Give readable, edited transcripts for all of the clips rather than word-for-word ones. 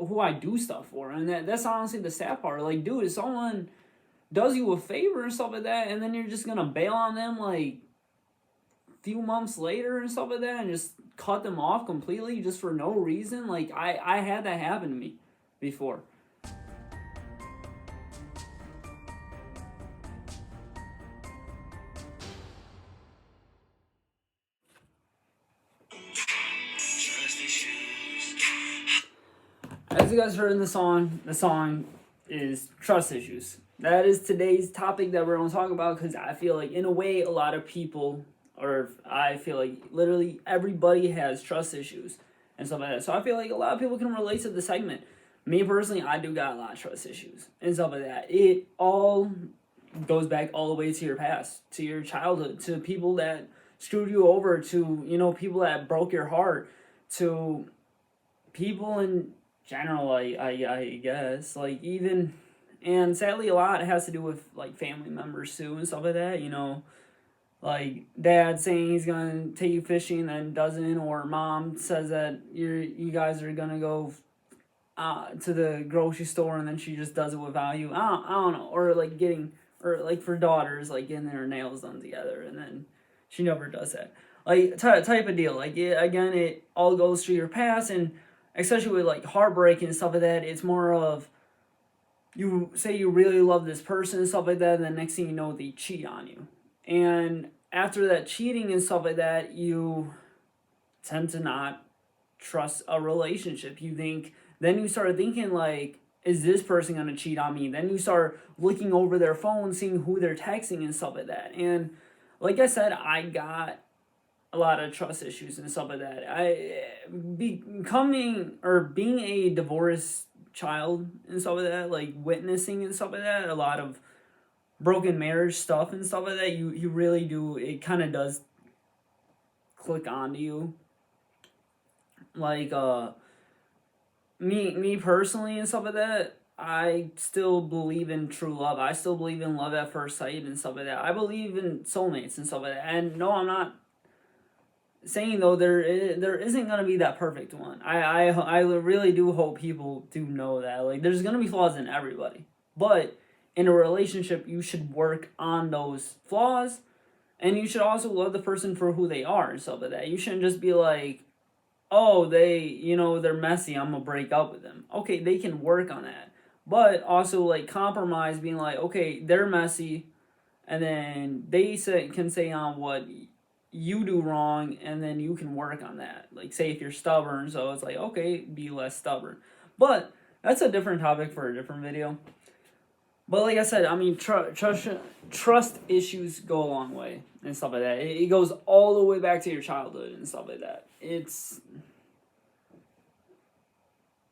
who I do stuff for, and that's honestly the sad part. Like, dude, if someone does you a favor and stuff like that, and then you're just gonna bail on them like a few months later and stuff like that, and just cut them off completely just for no reason. Like, I had that happen to me before. As you guys heard in the song is trust issues. That is today's topic that we're going to talk about, because I feel like, in a way, a lot of people, or I feel like literally everybody has trust issues and stuff like that. So I feel like a lot of people can relate to the segment. Me personally, I do got a lot of trust issues and stuff like that. It all goes back all the way to your past, to your childhood, to people that screwed you over, to, people that broke your heart, to people in general, I guess, like, even, and sadly a lot has to do with like family members too and stuff like that, like dad saying he's gonna take you fishing and then doesn't, or mom says that you guys are gonna go to the grocery store and then she just does it without you. I don't know, or like or like for daughters, like getting their nails done together and then she never does that, like type of deal. Like, again, it all goes through your past, and especially with like heartbreak and stuff like that, it's more of, you say you really love this person and stuff like that, and the next thing you know, they cheat on you. And after that cheating and stuff like that, you tend to not trust a relationship. Then you start thinking, like, is this person going to cheat on me? Then you start looking over their phone, seeing who they're texting and stuff like that. And like I said, I got a lot of trust issues and stuff like that. Being a divorced child and stuff like that, like witnessing and stuff like that, a lot of broken marriage stuff and stuff like that, you really do, it kind of does click onto you. Like, me personally and stuff like that, I still believe in true love. I still believe in love at first sight and stuff like that. I believe in soulmates and stuff like that. And no, I'm not saying, though, there isn't gonna be that perfect one. I really do hope people do know that, like, there's gonna be flaws in everybody, but in a relationship you should work on those flaws, and you should also love the person for who they are and stuff like that. You shouldn't just be like, oh, they're messy, I'm gonna break up with them. Okay, they can work on that, but also, like, compromise, being like, okay, they're messy, and then can say on what you do wrong, and then you can work on that. Like, say if you're stubborn, so it's like, okay, be less stubborn. But that's a different topic for a different video. But like I said, I mean, trust issues go a long way and stuff like that. It goes all the way back to your childhood and stuff like that.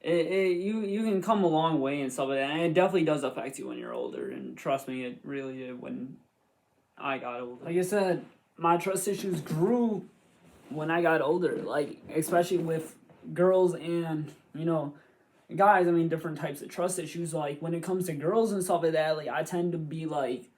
You can come a long way and stuff like that, and it definitely does affect you when you're older. And trust me, it really did when I got older. Like I said, my trust issues grew when I got older, like, especially with girls and, guys. I mean, different types of trust issues. Like, when it comes to girls and stuff like that, like, I tend to be like,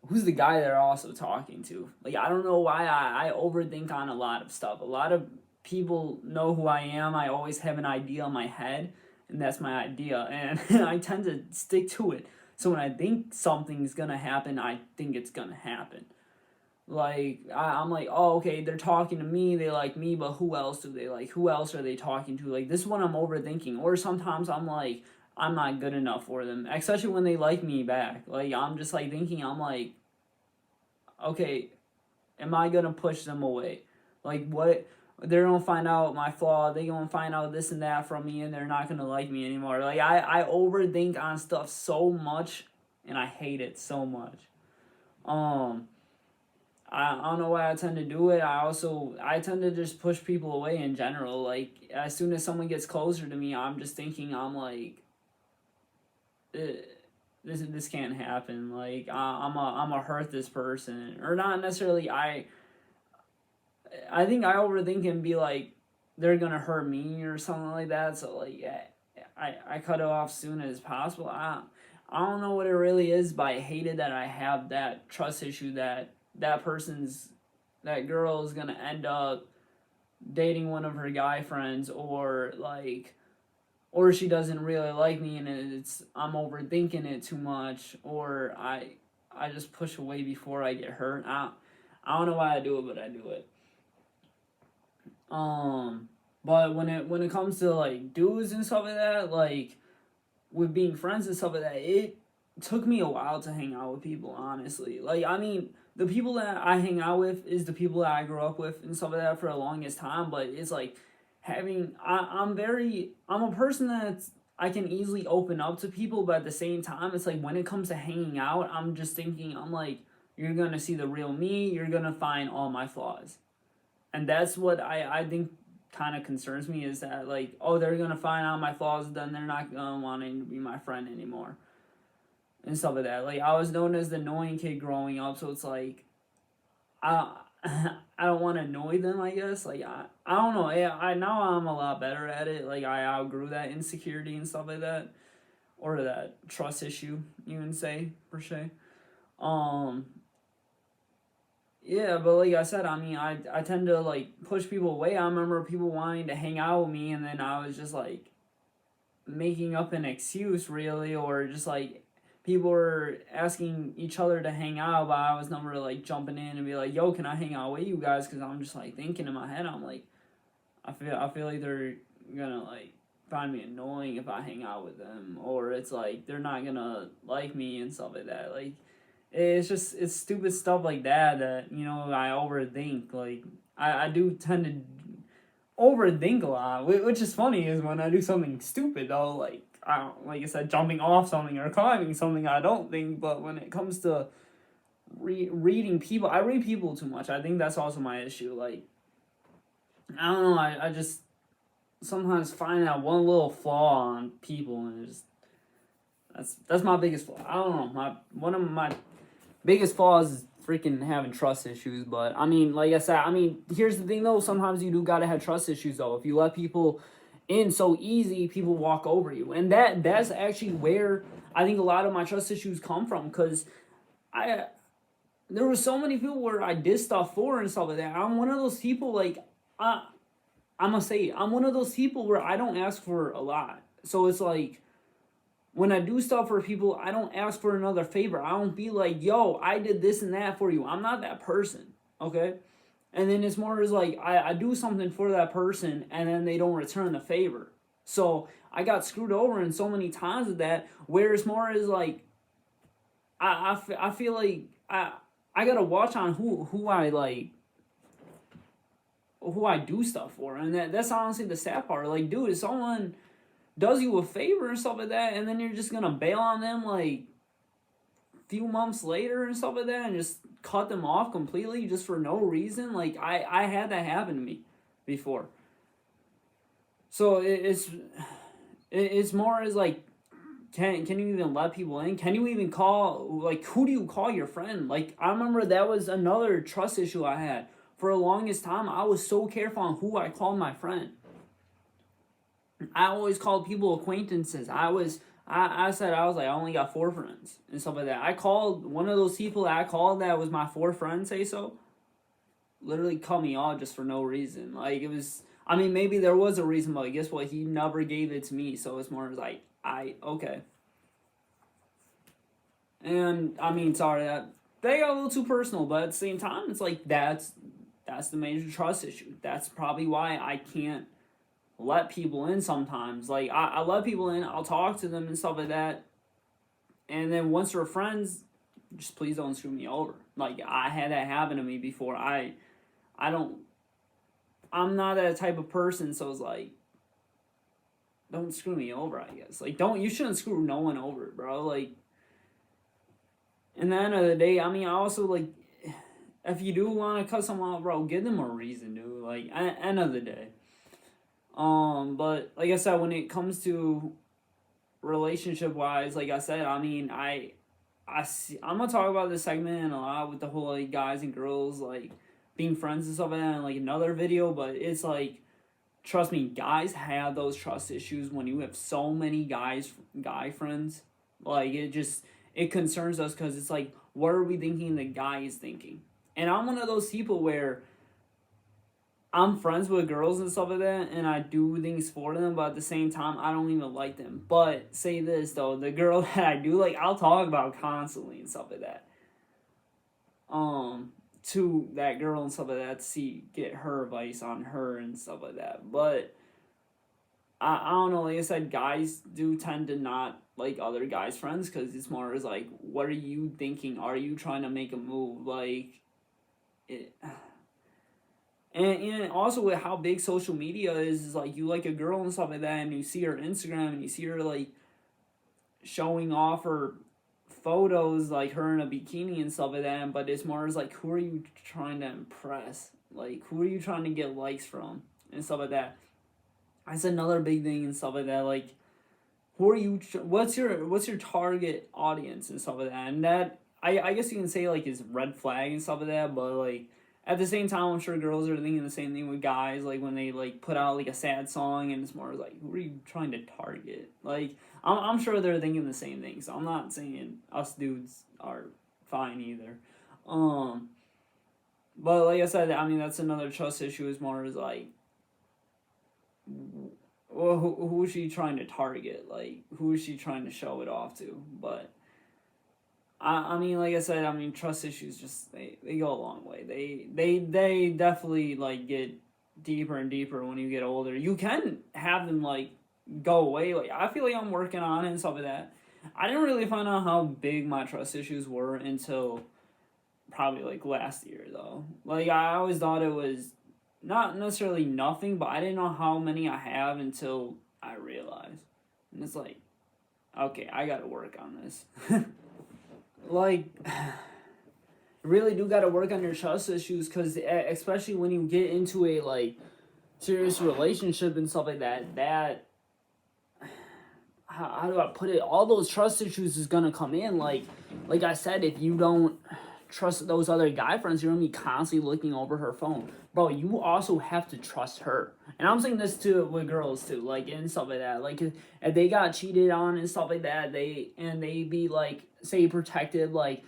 who's the guy they're also talking to? Like, I don't know why I overthink on a lot of stuff. A lot of people know who I am. I always have an idea in my head, and that's my idea, and I tend to stick to it. So when I think something's gonna happen, I think it's gonna happen. Like, I'm like, oh, okay, they're talking to me, they like me, but who else do they like? Who else are they talking to? Like, this is what I'm overthinking. Or sometimes I'm like, I'm not good enough for them, especially when they like me back. Like, I'm just like thinking, I'm like, okay, am I gonna push them away? Like, what? They're gonna find out my flaw, they gonna find out this and that from me, and they're not gonna like me anymore. Like, I overthink on stuff so much, and I hate it so much. I don't know why I tend to do it. I tend to just push people away in general. Like, as soon as someone gets closer to me, I'm just thinking, I'm like, this can't happen. Like, I'm a hurt this person, or not necessarily. I think I overthink and be like, they're gonna hurt me or something like that. So, like, yeah, I cut it off soon as possible. I don't know what it really is, but I hated that I have that trust issue that that girl is gonna end up dating one of her guy friends, or like or she doesn't really like me and I'm overthinking it too much, or I just push away before I get hurt. I don't know why I do it, but I do it. But when it comes to like dudes and stuff like that, like with being friends and stuff like that, it took me a while to hang out with people, honestly. Like, I mean, the people that I hang out with is the people that I grew up with and stuff like that for the longest time, but it's like I'm a person that's, I can easily open up to people, but at the same time, it's like when it comes to hanging out, I'm just thinking, I'm like, you're gonna see the real me, you're gonna find all my flaws. And that's what I think kind of concerns me, is that like, oh, they're gonna find out my flaws, then they're not gonna want to be my friend anymore and stuff like that. Like, I was known as the annoying kid growing up, so it's like I I don't want to annoy them, I guess. Like, I don't know. I now I'm a lot better at it. Like, I outgrew that insecurity and stuff like that, or that trust issue, you can say, per se. Um, yeah, but like I said, I mean, I tend to like push people away. I remember people wanting to hang out with me, and then I was just like making up an excuse, really, or just like people were asking each other to hang out, but I was never like jumping in and be like, "Yo, can I hang out with you guys?" Because I'm just like thinking in my head, I'm like, I feel like they're gonna like find me annoying if I hang out with them, or it's like they're not gonna like me and stuff like that. Like, it's stupid stuff like that I overthink. Like, I do tend to overthink a lot, which is funny, is when I do something stupid though, like I don't, like I said, jumping off something or climbing something, I don't think. But when it comes to reading people, I read people too much. I think that's also my issue. Like, I don't know, I just sometimes find that one little flaw on people, and that's my biggest flaw. I don't know, one of my biggest flaws is freaking having trust issues. But I mean, like I said, I mean, here's the thing though, sometimes you do gotta have trust issues though. If you let people in so easy, people walk over you, and that's actually where I think a lot of my trust issues come from, because I there were so many people where I did stuff for and stuff like that. I'm one of those people, like, I'm gonna say it, I'm one of those people where I don't ask for a lot. So it's like, when I do stuff for people, I don't ask for another favor. I don't be like, yo, I did this and that for you. I'm not that person, okay? And then it's more as like, I do something for that person, and then they don't return the favor. So I got screwed over in so many times with that, where it's more as like, I feel like I gotta watch on who I like, who I do stuff for. And that's honestly the sad part. Like, dude, if someone does you a favor and stuff like that, and then you're just gonna bail on them like a few months later and stuff like that, and just cut them off completely just for no reason. Like, I had that happen to me before. So it's more as like, can you even let people in? Can you even call, like, who do you call your friend? Like, I remember that was another trust issue I had. For the longest time, I was so careful on who I called my friend. I always called people acquaintances. I said, I was like, I only got 4 friends and stuff like that. I called one of those people that I called that was my 4 friends, say so, literally cut me off just for no reason. Like, it was, I mean, maybe there was a reason, but guess what? He never gave it to me, so it's more like, okay. And I mean, sorry, that they got a little too personal, but at the same time, it's like, that's the major trust issue. That's probably why I can't let people in sometimes. Like, I let people in, I'll talk to them and stuff like that, and then once we're friends, just please don't screw me over. Like, I had that happen to me before. I'm not that type of person, so it's like, don't screw me over, I guess. Like, you shouldn't screw no one over, bro. Like, in the end of the day, I mean, I also, like, if you do want to cut someone off, bro, give them a reason, dude. Like, end of the day. But like I said, when it comes to relationship wise, like I said, I mean, I'm gonna talk about this segment a lot with the whole like guys and girls like being friends and stuff like that in like another video. But it's like, trust me, guys have those trust issues when you have so many guy friends. Like, it concerns us, because it's like, what are we thinking the guy is thinking? And I'm one of those people where I'm friends with girls and stuff like that, and I do things for them, but at the same time, I don't even like them. But say this though, the girl that I do like, I'll talk about constantly and stuff like that. To that girl and stuff like that to see get her advice on her and stuff like that. But I don't know. Like I said, guys do tend to not like other guys' friends because it's more as like, what are you thinking? Are you trying to make a move? Like, it. And also with how big social media is like you like a girl and stuff like that, and you see her Instagram and you see her like showing off her photos, like her in a bikini and stuff like that. But it's more as like, who are you trying to impress? Like, who are you trying to get likes from and stuff like that? That's another big thing and stuff like that. Like, who are you? What's your target audience and stuff like that? And that I guess you can say like is red flag and stuff like that. But like at the same time, I'm sure girls are thinking the same thing with guys. Like when they like put out like a sad song and it's more like, who are you trying to target? Like I'm sure they're thinking the same thing. So I'm not saying us dudes are fine either. But like I said, I mean that's another trust issue. Is more as like, well, who is she trying to target? Like, who is she trying to show it off to? But, I mean, like I said, I mean, trust issues just, they go a long way. They definitely, like, get deeper and deeper when you get older. You can have them, like, go away. Like, I feel like I'm working on it and stuff like that. I didn't really find out how big my trust issues were until probably, like, last year, though. Like, I always thought it was not necessarily nothing, but I didn't know how many I have until I realized. And it's like, okay, I gotta work on this. Like, really do gotta work on your trust issues, because especially when you get into a, like, serious relationship and stuff like that, how do I put it? All those trust issues is gonna come in. Like I said, if you don't trust those other guy friends, you're gonna be constantly looking over her phone. Bro, you also have to trust her. And I'm saying this too with girls too, like and stuff like that. Like if they got cheated on and stuff like that, they be like say protected, like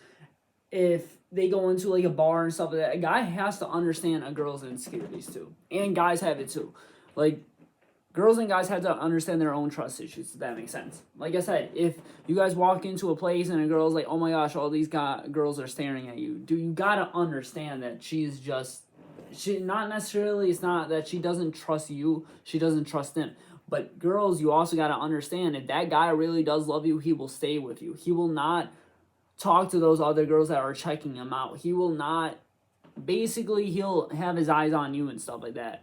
if they go into like a bar and stuff like that, a guy has to understand a girl's insecurities too. And guys have it too. Like girls and guys have to understand their own trust issues, if that makes sense. Like I said, if you guys walk into a place and a girl's like, oh my gosh, all these girls are staring at you, you gotta understand that she's just, not necessarily, it's not that she doesn't trust you, she doesn't trust them. But girls, you also gotta understand, if that guy really does love you, he will stay with you. He will not talk to those other girls that are checking him out. He will not, basically, he'll have his eyes on you and stuff like that.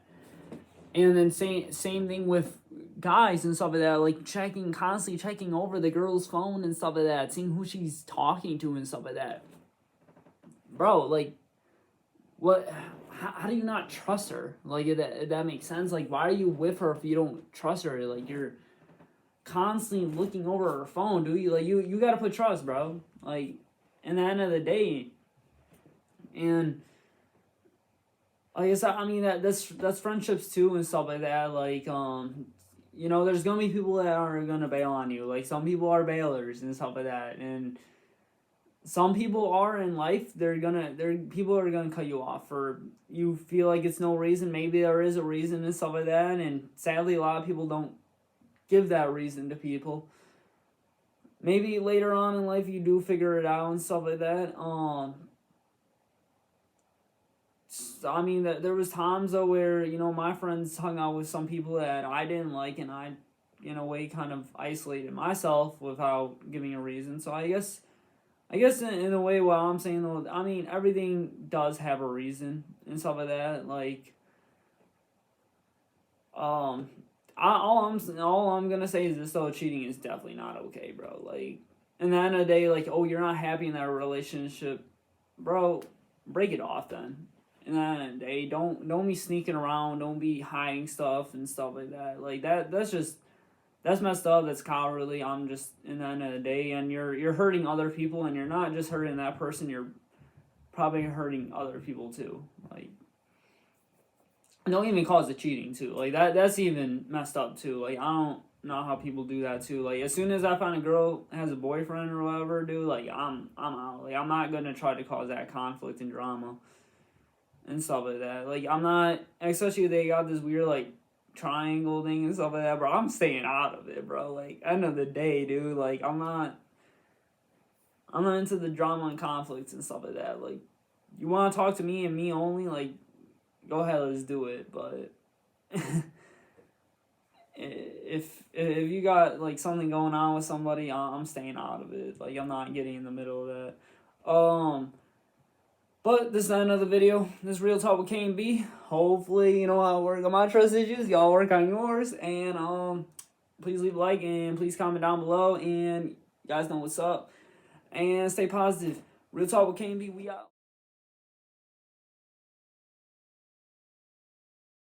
And then same thing with guys and stuff like that, like constantly checking over the girl's phone and stuff like that, seeing who she's talking to and stuff like that. Bro, like, what? How do you not trust her? Like, if that makes sense. Like, why are you with her if you don't trust her? Like, you're constantly looking over her phone, do you? Like, you gotta put trust, bro. Like, in the end of the day, and like I said, I mean that's friendships too and stuff like that. Like you know, there's gonna be people that are gonna bail on you. Like some people are bailers and stuff like that, and some people are in life. People are gonna cut you off or you feel like it's no reason. Maybe there is a reason and stuff like that, and sadly, a lot of people don't give that reason to people. Maybe later on in life you do figure it out and stuff like that. I mean, there was times though where, you know, my friends hung out with some people that I didn't like, and I, in a way, kind of isolated myself without giving a reason. So I guess in a way, what I'm saying though, I mean, everything does have a reason and stuff like that. Like, all I'm gonna say is this though: cheating is definitely not okay, bro. Like, in the end of the day, like, oh, you're not happy in that relationship, bro. Break it off then. And they don't be sneaking around, don't be hiding stuff and stuff like that. Like that's messed up. That's cowardly. I'm just in the end of the day, and you're hurting other people, and you're not just hurting that person. You're probably hurting other people too. Like, don't even cause it cheating too. Like that's even messed up too. Like I don't know how people do that too. Like as soon as I find a girl has a boyfriend or whatever, dude, like I'm out. Like I'm not gonna try to cause that conflict and drama. and stuff like that. Like, I'm not, especially if they got this weird, like, triangle thing and stuff like that, bro. I'm staying out of it, bro. Like, end of the day, dude. Like, I'm not into the drama and conflicts and stuff like that. Like, you want to talk to me and me only, like, go ahead, let's do it. But if you got like something going on with somebody, I'm staying out of it. Like, I'm not getting in the middle of that. But this is not another video. This is Real Talk with K.M.B. Hopefully, you know, I work on my trust issues. Y'all work on yours. And please leave a like and please comment down below. And you guys know what's up. And stay positive. Real Talk with K.M.B. We out.